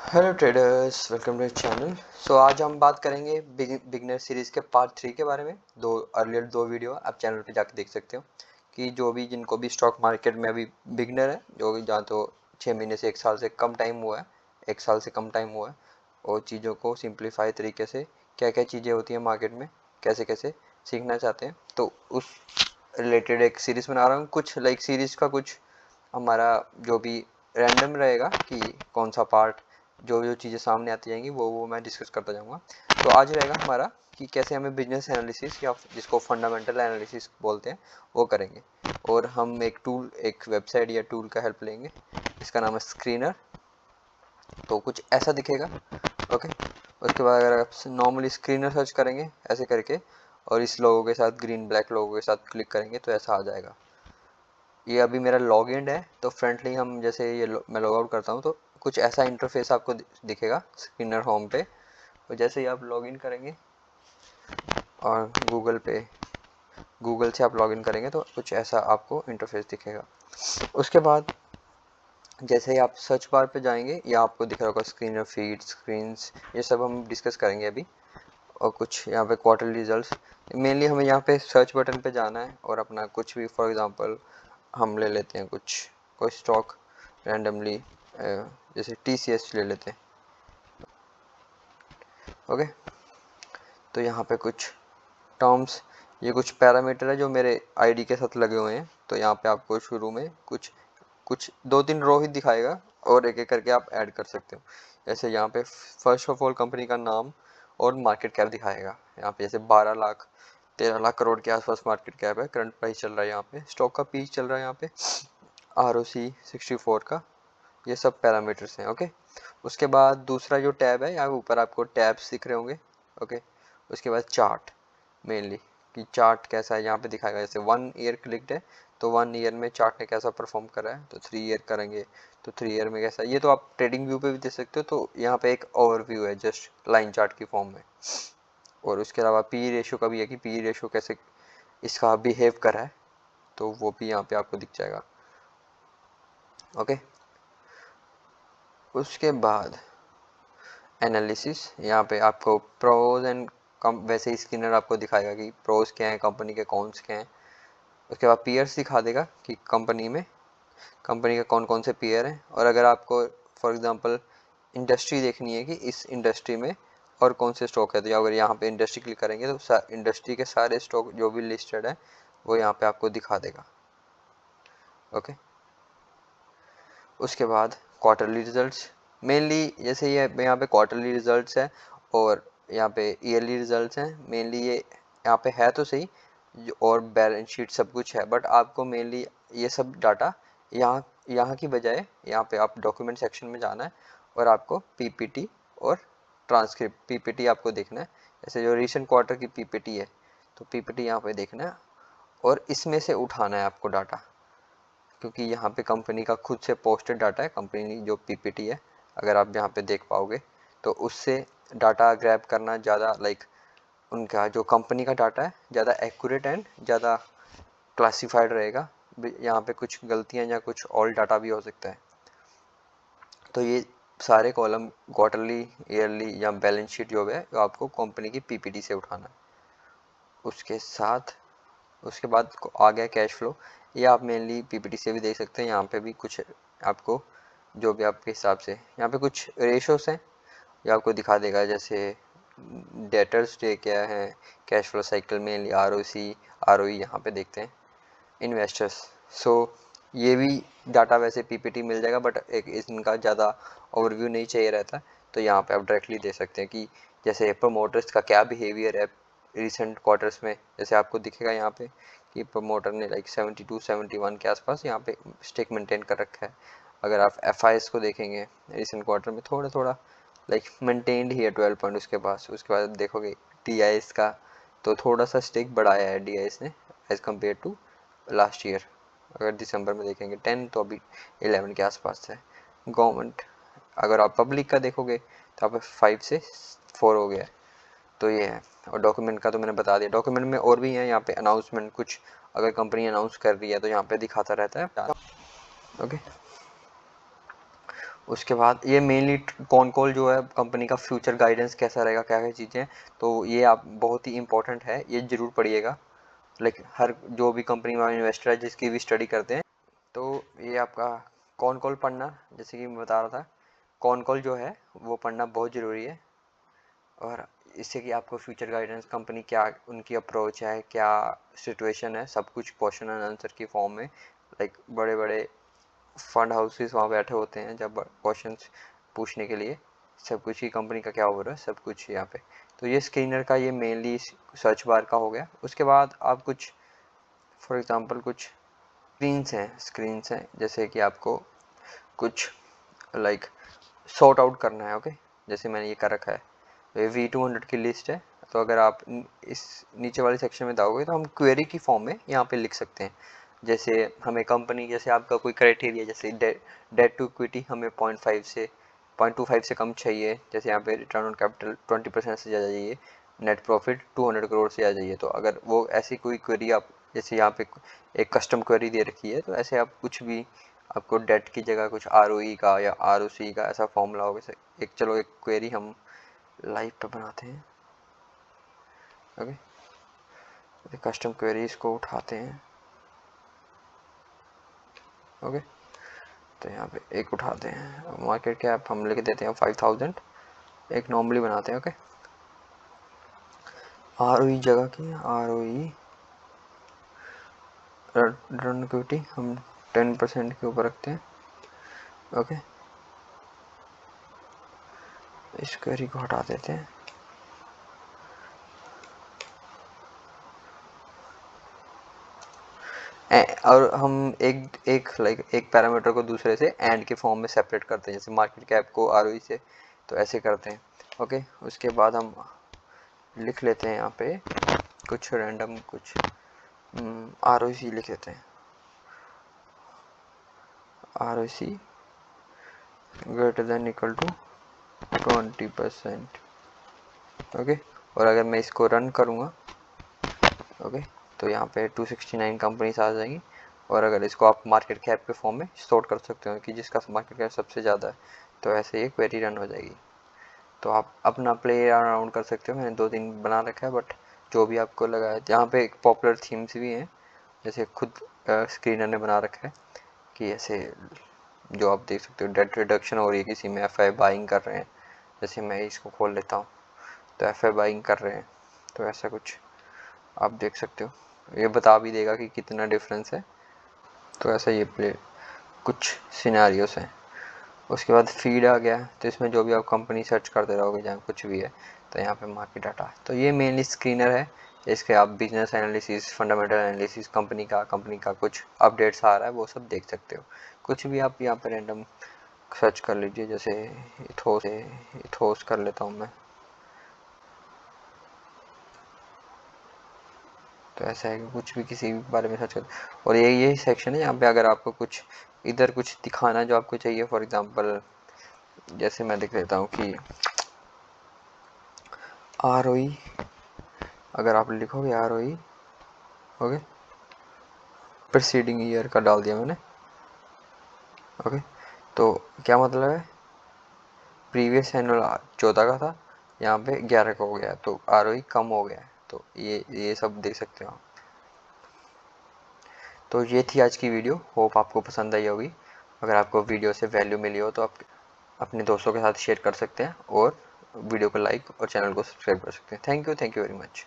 Hello traders, welcome to channel. आज हम बात करेंगे बिगनर सीरीज़ के पार्ट 3 के बारे में। दो वीडियो आप चैनल पे जाके देख सकते हो कि जो भी जिनको भी स्टॉक मार्केट में अभी बिगनर है, जो भी जहाँ तो 6 महीने से 1 साल से कम टाइम हुआ है, 1 साल से कम टाइम हुआ है, और चीज़ों को सिंप्लीफाई तरीके से क्या क्या चीज़ें होती हैं मार्केट में, कैसे कैसे सीखना चाहते हैं, तो उस रिलेटेड एक सीरीज़ बना रहा हूँ। कुछ सीरीज़ का कुछ हमारा जो भी रैंडम रहेगा कि कौन सा पार्ट, जो जो चीज़ें सामने आती जाएंगी वो मैं डिस्कस करता जाऊंगा। तो आज रहेगा हमारा कि कैसे हमें बिजनेस एनालिसिस या जिसको फंडामेंटल एनालिसिस बोलते हैं वो करेंगे। और हम एक वेबसाइट या टूल का हेल्प लेंगे, इसका नाम है स्क्रीनर। तो कुछ ऐसा दिखेगा। ओके, उसके बाद अगर आप नॉर्मली स्क्रीनर सर्च करेंगे ऐसे करके, और इस लोगों के साथ ग्रीन ब्लैक लोगों के साथ क्लिक करेंगे तो ऐसा आ जाएगा। ये अभी मेरा लॉग इन है, तो फ्रंटली हम जैसे मैं लॉग आउट करता हूँ तो कुछ ऐसा इंटरफेस आपको दिखेगा स्क्रीनर होम पे। तो जैसे ही आप लॉग इन करेंगे और गूगल से आप लॉग इन करेंगे तो कुछ ऐसा आपको इंटरफेस दिखेगा। उसके बाद जैसे ही आप सर्च बार पे जाएंगे या आपको दिख रहा होगा स्क्रीनर फीड स्क्रीन्स, ये सब हम डिस्कस करेंगे अभी। और कुछ यहाँ पे क्वार्टरली रिजल्ट्स, मेनली हमें यहाँ पे सर्च बटन पे जाना है और अपना कुछ भी, फॉर एग्जांपल हम ले लेते हैं कोई स्टॉक रैंडमली, जैसे TCS ले लेते हैं। ओके, तो यहाँ पे कुछ टर्म्स, ये कुछ पैरामीटर है जो मेरे आईडी के साथ लगे हुए हैं। तो यहाँ पे आपको शुरू में कुछ कुछ 2-3 रो ही दिखाएगा और एक एक करके आप ऐड कर सकते हो। जैसे यहाँ पे फर्स्ट ऑफ ऑल कंपनी का नाम और मार्केट कैप दिखाएगा। यहाँ पे जैसे 12 लाख 13 लाख करोड़ के आसपास मार्केट कैप है, करंट प्राइस चल रहा है, यहाँ पे स्टॉक का पीक चल रहा है, यहाँ पे ROC 64 का, ये सब पैरामीटर्स हैं। ओके, उसके बाद दूसरा जो टैब है, यहाँ ऊपर आपको टैब्स दिख रहे होंगे। ओके, उसके बाद चार्ट, मेनली कि चार्ट कैसा है यहाँ पे दिखाएगा। जैसे 1 ईयर क्लिक्ड है तो 1 ईयर में चार्ट ने कैसा परफॉर्म करा है, तो 3 ईयर करेंगे तो 3 ईयर में कैसा। ये तो आप ट्रेडिंग व्यू पे भी देख सकते हो। तो यहाँ पे एक ओवरव्यू है जस्ट लाइन चार्ट की फॉर्म में। और उसके अलावा पी रेशो का भी है कि पी रेशो कैसे इसका बिहेव करा है, तो वो भी यहाँ पे आपको दिख जाएगा। ओके, उसके बाद एनालिसिस, यहाँ पे आपको प्रोज एंड कम, वैसे ही स्क्रीनर आपको दिखाएगा कि प्रोज क्या है कंपनी के, कॉन्स क्या हैं। उसके बाद पीयर्स दिखा देगा कि कंपनी के कौन कौन से पीयर हैं। और अगर आपको फॉर एग्जांपल इंडस्ट्री देखनी है कि इस इंडस्ट्री में और कौन से स्टॉक है, तो अगर यहाँ पे इंडस्ट्री क्लिक करेंगे तो इंडस्ट्री के सारे स्टॉक जो भी लिस्टेड है वो यहाँ पे आपको दिखा देगा। ओके, उसके बाद क्वार्टरली रिजल्ट्स, मेनली जैसे ये यहाँ पे क्वार्टरली रिजल्ट्स है और यहाँ पे ईयरली रिजल्ट्स हैं। मेनली ये यहाँ पे है तो सही, और बैलेंस शीट सब कुछ है, बट आपको मेनली ये सब डाटा यहाँ यहाँ की बजाय यहाँ पे आप डॉक्यूमेंट सेक्शन में जाना है और आपको PPT और ट्रांसक्रिप्ट। PPT आपको देखना है, जैसे जो रिसेंट क्वार्टर की PPT है तो PPT यहाँ पे देखना है और इसमें से उठाना है आपको डाटा, क्योंकि यहाँ पे कंपनी का खुद से पोस्टेड डाटा है, कंपनी जो PPT है अगर आप यहाँ पे देख पाओगे तो उससे डाटा ग्रैब करना ज़्यादा उनका जो कंपनी का डाटा है ज़्यादा एक्यूरेट एंड ज़्यादा क्लासिफाइड रहेगा। यहाँ पे कुछ गलतियाँ या कुछ और डाटा भी हो सकता है। तो ये सारे कॉलम क्वार्टरली, ईयरली या बैलेंस शीट जो है वो आपको कंपनी की PPT से उठाना है। उसके बाद आ गया कैश फ्लो, ये आप मेनली PPT से भी देख सकते हैं। यहाँ पे भी कुछ आपको जो भी आपके हिसाब से यहाँ पे कुछ रेशोस हैं ये आपको दिखा देगा। जैसे डेटर्स डे क्या है, cash flow cycle, mainly ROC ROE यहाँ पे देखते हैं, इन्वेस्टर्स। सो ये भी डाटा वैसे PPT मिल जाएगा, बट एक इनका ज़्यादा ओवरव्यू नहीं चाहिए रहता, तो यहाँ पे आप डायरेक्टली दे सकते हैं कि जैसे प्रमोटर्स का क्या बिहेवियर है रिसेंट क्वार्टर्स में। जैसे आपको दिखेगा यहाँ पे कि प्रमोटर ने 72-71 के आसपास यहाँ पे स्टेक मेंटेन कर रखा है। अगर आप FIs को देखेंगे रिसेंट क्वार्टर में थोड़ा थोड़ा मेंटेन्ड ही है 12 पॉइंट उसके पास। उसके बाद देखोगे DIs का, तो थोड़ा सा स्टेक बढ़ाया है DIs ने as compare to last year. अगर दिसंबर में देखेंगे 10, तो अभी 11 के आसपास है। गवर्नमेंट, अगर आप पब्लिक का देखोगे तो आप 5 से 4 हो गया। तो ये है। और डॉक्यूमेंट का तो मैंने बता दिया, डॉक्यूमेंट में और भी है यहाँ पे अनाउंसमेंट, कुछ अगर कंपनी अनाउंस कर रही है तो यहाँ पे दिखाता रहता है। ओके, उसके बाद ये मेनली कॉन कॉल जो है कंपनी का फ्यूचर गाइडेंस कैसा रहेगा, क्या क्या चीज़ें, तो ये आप बहुत ही इंपॉर्टेंट है, ये ज़रूर पढ़िएगा। लाइक हर जो भी कंपनी में इन्वेस्टर है जिसकी भी स्टडी करते हैं, तो ये आपका कॉन कॉल पढ़ना, जैसे कि मैं बता रहा था, कॉन कॉल जो है वो पढ़ना बहुत ज़रूरी है। और इससे कि आपको फ्यूचर गाइडेंस कंपनी क्या उनकी अप्रोच है, क्या सिचुएशन है, सब कुछ क्वेश्चन एंड आंसर की फॉर्म में, लाइक बड़े बड़े फंड हाउसेस वहाँ बैठे होते हैं जब क्वेश्चंस पूछने के लिए, सब कुछ ही कंपनी का क्या हो रहा है, सब कुछ यहाँ पे। तो ये स्क्रीनर का ये मेनली सर्च बार का हो गया। उसके बाद आप कुछ फॉर एग्जांपल कुछ स्क्रीन्स हैं जैसे कि आपको कुछ लाइक सॉर्ट आउट करना है। ओके, जैसे मैंने ये कर रखा है, तो ये V200 की लिस्ट है। तो अगर आप इस नीचे वाले सेक्शन में जाओगे तो हम क्वेरी की फॉर्म में यहाँ पे लिख सकते हैं। जैसे हमें कंपनी, जैसे आपका कोई क्राइटेरिया, जैसे डेट टू इक्विटी हमें 0.25 से कम चाहिए, जैसे यहाँ पे रिटर्न ऑन कैपिटल 20% से ज़्यादा चाहिए, नेट प्रॉफिट 200 करोड़ से ज़्यादा चाहिए। तो अगर वो ऐसी कोई क्वेरी आप, जैसे यहाँ पे एक कस्टम क्वेरी दे रखी है, तो ऐसे आप कुछ भी, आपको डेट की जगह कुछ ROE का या ROC का ऐसा फॉर्मूला होगा। एक चलो एक क्वेरी हम लाइव पे बनाते हैं। ओके, कस्टम क्वेरीज को उठाते हैं। ओके, तो यहाँ पे एक उठाते हैं, मार्केट कैप हम लिख देते हैं 5000, एक नॉर्मली बनाते हैं। ओके, ROE जगह की ROE रिटर्न इक्विटी हम 10% के ऊपर रखते हैं। ओके, इस क्वेरी को हटा देते हैं। और हम एक पैरामीटर को दूसरे से एंड के फॉर्म में सेपरेट करते हैं, जैसे मार्केट कैप को ROE से, तो ऐसे करते हैं। ओके, उसके बाद हम लिख लेते हैं यहाँ पे कुछ रैंडम कुछ ROC लिख लेते हैं, ROC greater than equal to 20%। Okay, और अगर मैं इसको रन करूँगा, ओके, तो यहाँ पे 269 कंपनीज आ जाएंगी। और अगर इसको आप मार्केट कैप के फॉर्म में सॉर्ट कर सकते हो कि जिसका मार्केट कैप सबसे ज़्यादा है, तो ऐसे ये क्वेरी रन हो जाएगी। तो आप अपना प्ले अराउंड कर सकते हो। मैंने 2-3 बना रखा है, बट जो भी आपको लगा है, यहाँ पे एक पॉपुलर थीम्स भी हैं, जैसे खुद स्क्रीनर ने बना रखा है कि ऐसे जो आप देख सकते हो डेट रिडक्शन हो रही है, किसी में FI बाइंग कर रहे हैं, जैसे मैं इसको खोल लेता हूँ तो FI बाइंग कर रहे हैं, तो ऐसा कुछ आप देख सकते हो। ये बता भी देगा कि कितना डिफरेंस है। तो ऐसा ये प्ले कुछ सिनेरियोस हैं। उसके बाद फीड आ गया, तो इसमें जो भी आप कंपनी सर्च करते रहोगे जहाँ कुछ भी है, तो यहाँ पे मार्केट डाटा। तो ये मेनली स्क्रीनर है, इसके आप business analysis, fundamental analysis, company का कुछ अपडेट्स आ रहा है वो सब देख सकते हो। कुछ भी आप यहाँ पे रैंडम सर्च कर लीजिए, जैसे इथोस कर लेता हूँ मैं। तो ऐसा है कि कुछ भी किसी भी बारे में सर्च कर, और ये सेक्शन है यहाँ पे अगर आपको कुछ इधर कुछ दिखाना जो आपको चाहिए, फॉर एग्जांपल जैसे मैं देख लेता हूँ कि ROE, अगर आप लिखोगे ROE, ओके, प्रीसीडिंग ईयर का डाल दिया मैंने। ओके, तो क्या मतलब है, प्रीवियस एनुअल 14 का था, यहाँ पे 11 का हो गया, तो ROE कम हो गया है। तो ये सब देख सकते हो आप। तो ये थी आज की वीडियो, होप आपको पसंद आई होगी। अगर आपको वीडियो से वैल्यू मिली हो तो आप अपने दोस्तों के साथ शेयर कर सकते हैं, और वीडियो को लाइक और चैनल को सब्सक्राइब कर सकते हैं। Thank you very much.